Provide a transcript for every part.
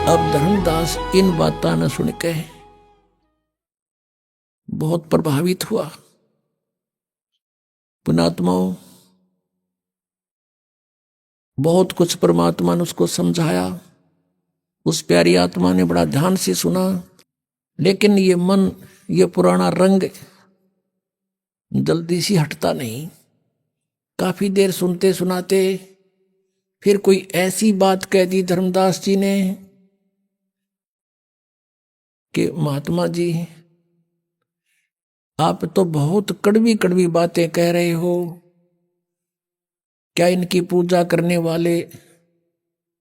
अब धर्मदास इन बातां न सुन के बहुत प्रभावित हुआ। पुण्यात्माओं, बहुत कुछ परमात्मा ने उसको समझाया, उस प्यारी आत्मा ने बड़ा ध्यान से सुना, लेकिन ये मन, ये पुराना रंग जल्दी से हटता नहीं। काफी देर सुनते सुनाते फिर कोई ऐसी बात कह दी धर्मदास जी ने कि महात्मा जी, आप तो बहुत कड़वी कड़वी बातें कह रहे हो। क्या इनकी पूजा करने वाले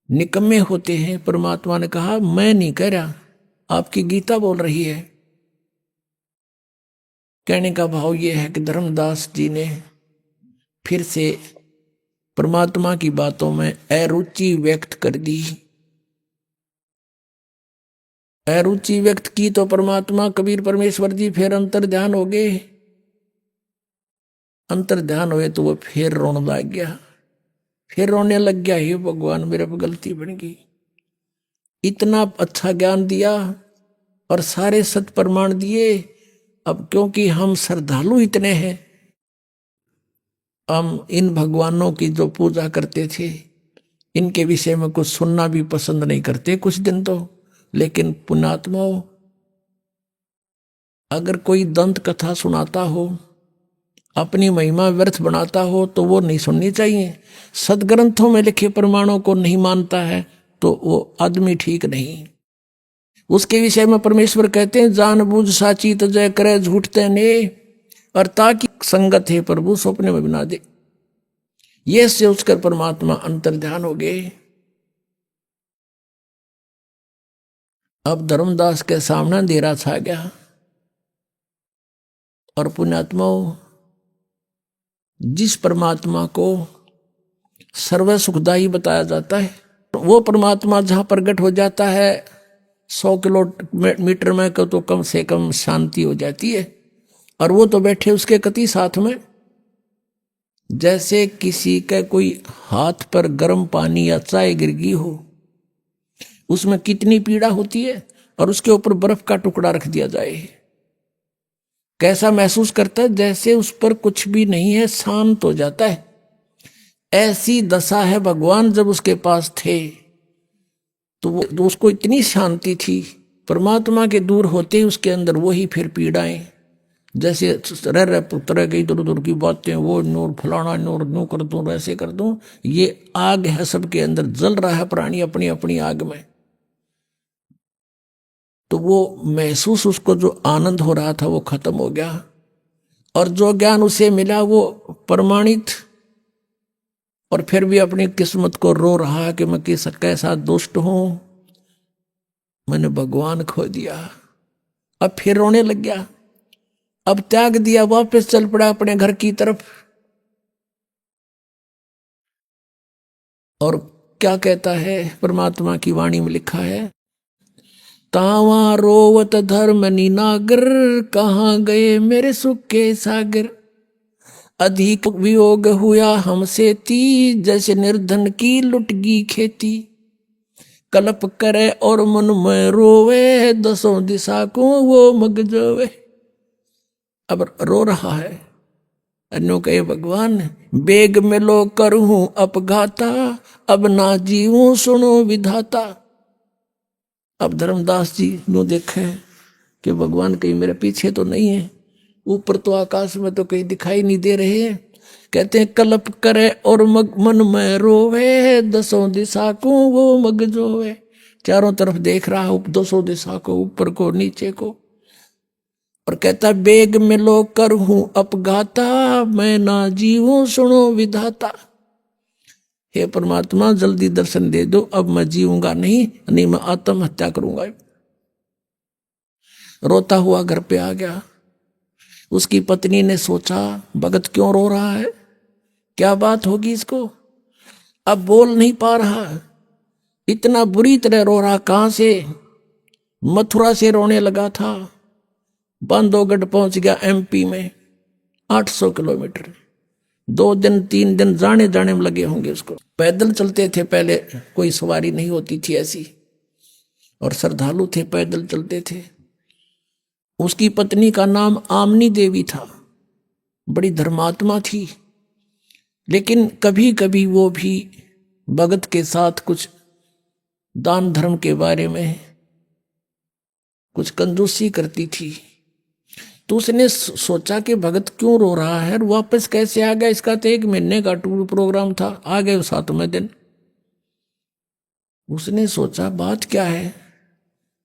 निकम्मे होते हैं? परमात्मा ने कहा, मैं नहीं कह रहा, आपकी गीता बोल रही है। कहने का भाव यह है कि धर्मदास जी ने फिर से परमात्मा की बातों में अरुचि व्यक्त कर दी। अरुचि व्यक्त की तो परमात्मा कबीर परमेश्वर जी फिर अंतर ध्यान हो गए। अंतर ध्यान हुए तो वो फिर रोने लग गया, फिर रोने लग गया, हे भगवान मेरे पे गलती बन गई। इतना अच्छा ज्ञान दिया और सारे सत प्रमाण दिए। अब क्योंकि हम श्रद्धालु इतने हैं, हम इन भगवानों की जो पूजा करते थे इनके विषय में कुछ सुनना भी पसंद नहीं करते कुछ दिन तो। लेकिन पुण्यात्माओं, अगर कोई दंत कथा सुनाता हो, अपनी महिमा व्यर्थ बनाता हो तो वो नहीं सुननी चाहिए। सदग्रंथों में लिखे प्रमाणों को नहीं मानता है तो वो आदमी ठीक नहीं। उसके विषय में परमेश्वर कहते हैं, जानबूझ साची तजय करे झूठते ने, और ताकि संगत है प्रभु सपने में बना दे। ये सोचकर परमात्मा अंतर ध्यान हो गए। अब धर्मदास के सामने अंधेरा छा गया। और पुण्यात्माओं, जिस परमात्मा को सर्व सुखदायी बताया जाता है, वो परमात्मा जहां प्रकट हो जाता है 100 किलोमीटर में तो कम से कम शांति हो जाती है। और वो तो बैठे उसके कति साथ में, जैसे किसी के कोई हाथ पर गर्म पानी या चाय गिर गई हो, उसमें कितनी पीड़ा होती है, और उसके ऊपर बर्फ का टुकड़ा रख दिया जाए, कैसा महसूस करता है? जैसे उस पर कुछ भी नहीं है, शांत हो जाता है। ऐसी दशा है भगवान जब उसके पास थे तो उसको इतनी शांति थी। परमात्मा के दूर होते ही उसके अंदर वही फिर पीड़ाएं, जैसे रह पुत्र की इधर उधर की बातें, वो नूर फलाना नूर नू कर दूं, ऐसे कर दूं। ये आग है, सबके अंदर जल रहा है प्राणी अपनी अपनी आग में। तो वो महसूस, उसको जो आनंद हो रहा था वो खत्म हो गया। और जो ज्ञान उसे मिला वो प्रमाणित, और फिर भी अपनी किस्मत को रो रहा कि मैं कैसा दुष्ट हूं, मैंने भगवान खो दिया। अब फिर रोने लग गया, अब त्याग दिया, वापस चल पड़ा अपने घर की तरफ। और क्या कहता है परमात्मा की वाणी में लिखा है, तावा रोवत धर्म नीनागर, कहाँ गए मेरे सुख के सागर। अधिक वियोग हुआ हमसे ती, जैसे निर्धन की लुटगी खेती। कल्प करे और मन में रोवे, दसों दिशा को वो मग जोवे। अब रो रहा है, अन्यों कहे भगवान बेग में लो करूं अपघाता, अब ना जीऊं सुनो विधाता। अब धर्मदास जी नो देखे कि भगवान कहीं मेरे पीछे तो नहीं है, ऊपर तो आकाश में तो कहीं दिखाई नहीं दे रहे हैं। कहते हैं कल्प करे और मन में रोवे, दसों दिशा को वो मग जोवे। चारों तरफ देख रहा हूं, दसों दिशा को, ऊपर को नीचे को। और कहता बेग में लो कर हूं अपघाता, मैं ना जीऊं सुनो विधाता। हे परमात्मा जल्दी दर्शन दे दो, अब मैं जीऊंगा नहीं मैं आत्महत्या करूंगा। रोता हुआ घर पे आ गया। उसकी पत्नी ने सोचा भगत क्यों रो रहा है, क्या बात होगी इसको। अब बोल नहीं पा रहा, इतना बुरी तरह रो रहा। कहां से? मथुरा से रोने लगा था, बांधवगढ़ पहुंच गया एमपी में, 800 किलोमीटर। 2 दिन 3 दिन जाने जाने में लगे होंगे उसको। पैदल चलते थे पहले, कोई सवारी नहीं होती थी ऐसी। और श्रद्धालु थे, पैदल चलते थे। उसकी पत्नी का नाम आमनी देवी था, बड़ी धर्मात्मा थी, लेकिन कभी कभी वो भी भगत के साथ कुछ दान धर्म के बारे में कुछ कंजूसी करती थी। तो उसने सोचा कि भगत क्यों रो रहा है और वापस कैसे आ गया। इसका तो 1 महीने का टूर प्रोग्राम था, आ गए 7वें दिन। उसने सोचा बात क्या है,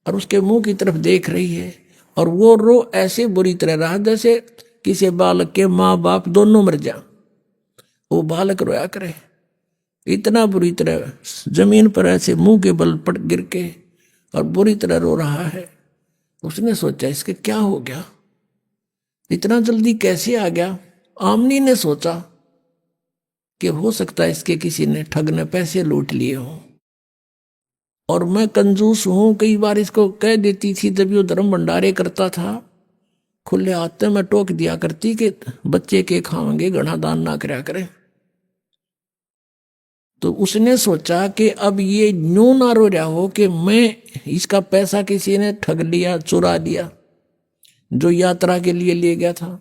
और उसके मुंह की तरफ देख रही है, और वो रो ऐसे बुरी तरह रहा जैसे किसी बालक के माँ बाप दोनों मर जा, वो बालक रोया करे, इतना बुरी तरह जमीन पर ऐसे मुंह के बल पट गिर के और बुरी तरह रो रहा है। उसने सोचा इसके क्या हो गया, इतना जल्दी कैसे आ गया। आमनी ने सोचा कि हो सकता है इसके किसी ने ठग ने पैसे लूट लिए हों, और मैं कंजूस हूं, कई बार इसको कह देती थी जब वो धर्म भंडारे करता था, खुले हाथ में टोक दिया करती कि बच्चे के खाएंगे, घना दान ना करया करे। तो उसने सोचा कि अब ये न्यू ना रो रहा हो कि मैं इसका पैसा किसी ने ठग लिया, चुरा लिया, जो यात्रा के लिए ले गया था,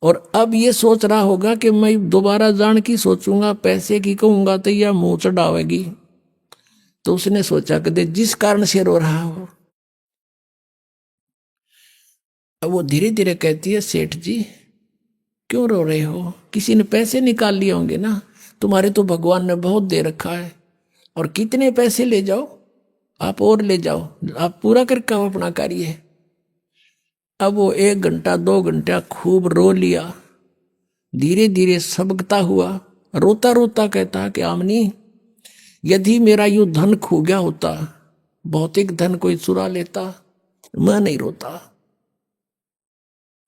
और अब ये सोच रहा होगा कि मैं दोबारा जान की सोचूंगा, पैसे की कहूंगा तो यह मुंह चढ़ावेगी। तो उसने सोचा कि जिस कारण से रो रहा हो। अब वो धीरे धीरे कहती है, सेठ जी क्यों रो रहे हो, किसी ने पैसे निकाल लिए होंगे ना, तुम्हारे तो भगवान ने बहुत दे रखा है, और कितने पैसे ले जाओ आप, और ले जाओ, आप पूरा करके आओ अपना कार्य। अब वो 1 घंटा 2 घंटा खूब रो लिया, धीरे धीरे सबकता हुआ, रोता रोता कहता कि आमनी यदि मेरा यू धन खो गया होता, भौतिक धन कोई चुरा लेता, मैं नहीं रोता,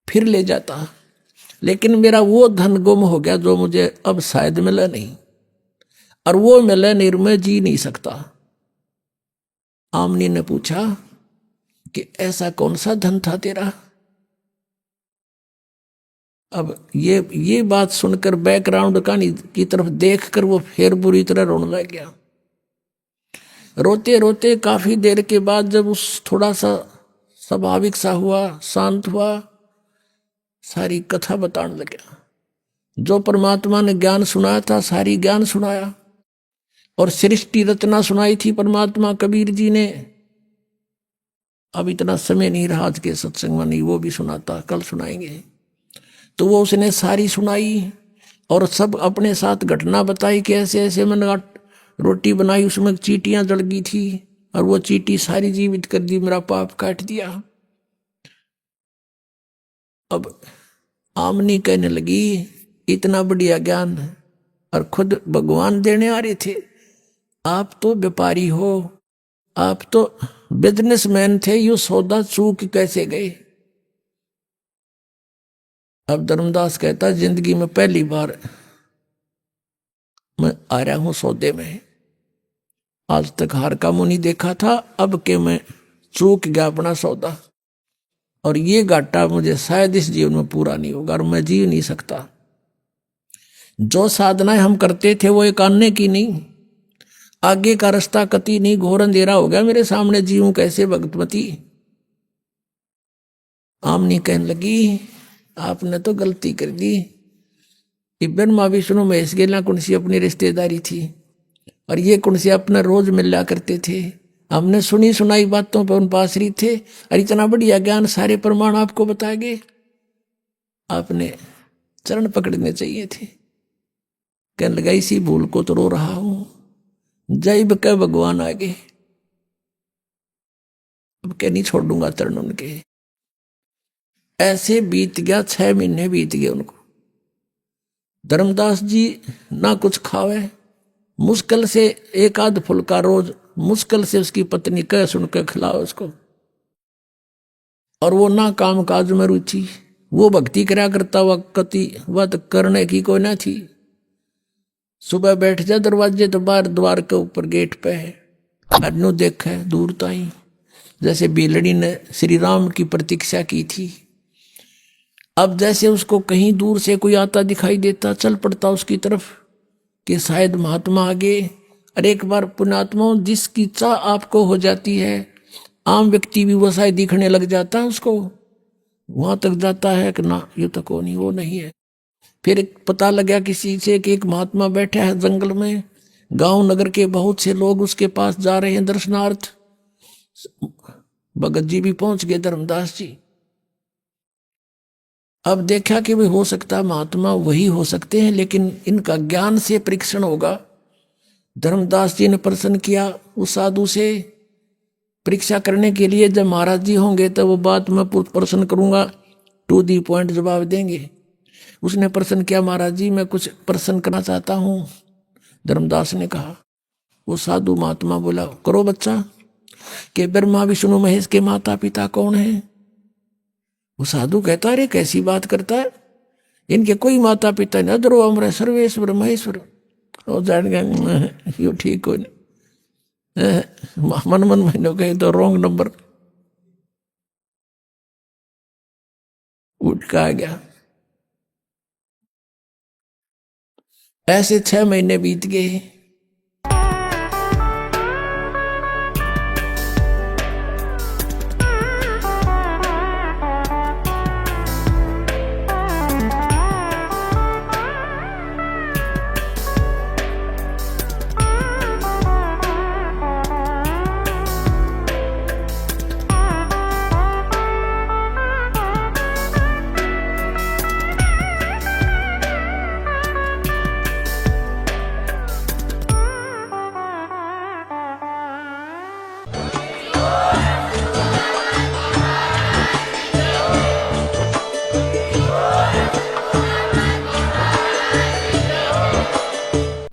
फिर ले जाता, लेकिन मेरा वो धन गुम हो गया जो मुझे अब शायद मिला नहीं, और वो मिले नहीं मैं जी नहीं सकता। आमनी ने पूछा कि ऐसा कौन सा धन था तेरा। अब ये बात सुनकर बैकग्राउंड की तरफ देखकर वो फिर बुरी तरह रोने लग गया। रोते रोते काफी देर के बाद जब उस थोड़ा सा स्वाभाविक सा हुआ, शांत हुआ, सारी कथा बताने लगा। जो परमात्मा ने ज्ञान सुनाया था सारी ज्ञान सुनाया, और सृष्टि रचना सुनाई थी परमात्मा कबीर जी ने। अब इतना समय नहीं रहा आज के सत्संग में, नहीं वो भी सुनाता, कल सुनाएंगे। तो वो उसने सारी सुनाई, और सब अपने साथ घटना बताई कि ऐसे ऐसे मैंने रोटी बनाई, उसमें चींटियां जल गई थी, और वो चींटी सारी जीवित कर दी, मेरा पाप काट दिया। अब आमनी कहने लगी इतना बढ़िया ज्ञान और खुद भगवान देने आ रहे थे, आप तो व्यापारी हो, आप तो बिजनेसमैन थे, यू सौदा चूक कैसे गए। अब धर्मदास कहता जिंदगी में पहली बार मैं आ रहा हूं सौदे में, आज तक हार का मुंह नहीं देखा था, अब के मैं चूक गया अपना सौदा, और ये घाटा मुझे शायद इस जीवन में पूरा नहीं होगा, और मैं जी नहीं सकता। जो साधनाएं हम करते थे वो एक आने की नहीं, आगे का रास्ता कति नहीं, घोर अंधेरा हो गया मेरे सामने, जीऊं कैसे भगतमती। आमनी कहने लगी आपने तो गलती कर दी, ब्रह्मा विष्णु महेश गेला कौन सी अपनी रिश्तेदारी थी, और ये कौन से अपना रोज मिला करते थे, हमने सुनी सुनाई बातों पर उन पासरी थे, और इतना बढ़िया ज्ञान सारे प्रमाण आपको बताए गए, आपने चरण पकड़ने चाहिए थे। कहने लगा इसी भूल को तो रो रहा हूं, जैब के भगवान आगे, अब क्या नहीं छोड़ूंगा चरण उनके। ऐसे बीत गया 6 महीने बीत गए उनको। धर्मदास जी ना कुछ खावे, मुश्किल से 1 आध फुल्का रोज, मुश्किल से उसकी पत्नी कह सुनकर खिलाओ उसको, और वो ना काम काज में रुचि, वो भक्ति करा करता हुआ कति वत करने की कोई ना थी। सुबह बैठ जा दरवाजे तो बाहर द्वार के ऊपर गेट पे है, अनु देखे दूर ताई, जैसे बिलड़ी ने श्री राम की प्रतीक्षा की थी। अब जैसे उसको कहीं दूर से कोई आता दिखाई देता, चल पड़ता उसकी तरफ कि शायद महात्मा आगे, और एक बार पुण्यात्माओं जिसकी चाह आपको हो जाती है, आम व्यक्ति भी वो शायद दिखने लग जाता है उसको, वहां तक जाता है कि ना ये तो को नहीं, वो नहीं है। फिर पता लगा किसी से कि एक महात्मा बैठा है जंगल में, गांव नगर के बहुत से लोग उसके पास जा रहे हैं दर्शनार्थ। भगत जी भी पहुंच गए, धर्मदास जी। अब देखा कि भाई हो सकता है महात्मा वही हो सकते हैं, लेकिन इनका ज्ञान से परीक्षण होगा। धर्मदास जी ने प्रश्न किया उस साधु से परीक्षा करने के लिए, जब महाराज जी होंगे तो वो बात मैं प्रश्न करूंगा, टू दी पॉइंट जवाब देंगे। उसने प्रश्न किया, महाराज जी मैं कुछ प्रश्न करना चाहता हूं। धर्मदास ने कहा। वो साधु महात्मा बोला, करो बच्चा। कि ब्रह्मा विष्णु महेश के माता पिता कौन है? वो साधु कहता, अरे कैसी बात करता है, इनके कोई माता पिता नहीं, अदरो अमर सर्वेश्वर महेश्वर। और जान गया यो ठीक हो मन महीनों कहे तो रॉन्ग नंबर उठ का आ गया। ऐसे 6 महीने बीत गए।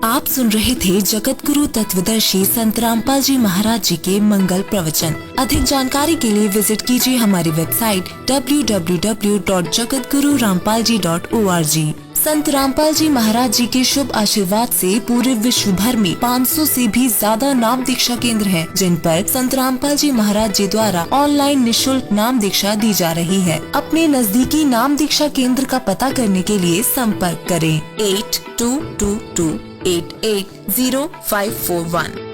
आप सुन रहे थे जगत गुरु तत्वदर्शी संत रामपाल जी महाराज जी के मंगल प्रवचन। अधिक जानकारी के लिए विजिट कीजिए हमारी वेबसाइट www.jagatgururampalji.org। संत रामपाल जी महाराज जी के शुभ आशीर्वाद से पूरे विश्व भर में 500 से भी ज्यादा नाम दीक्षा केंद्र हैं, जिन पर संत रामपाल जी महाराज जी द्वारा ऑनलाइन निशुल्क नाम दीक्षा दी जा रही है। अपने नजदीकी नाम दीक्षा केंद्र का पता करने के लिए संपर्क करें 8222880541।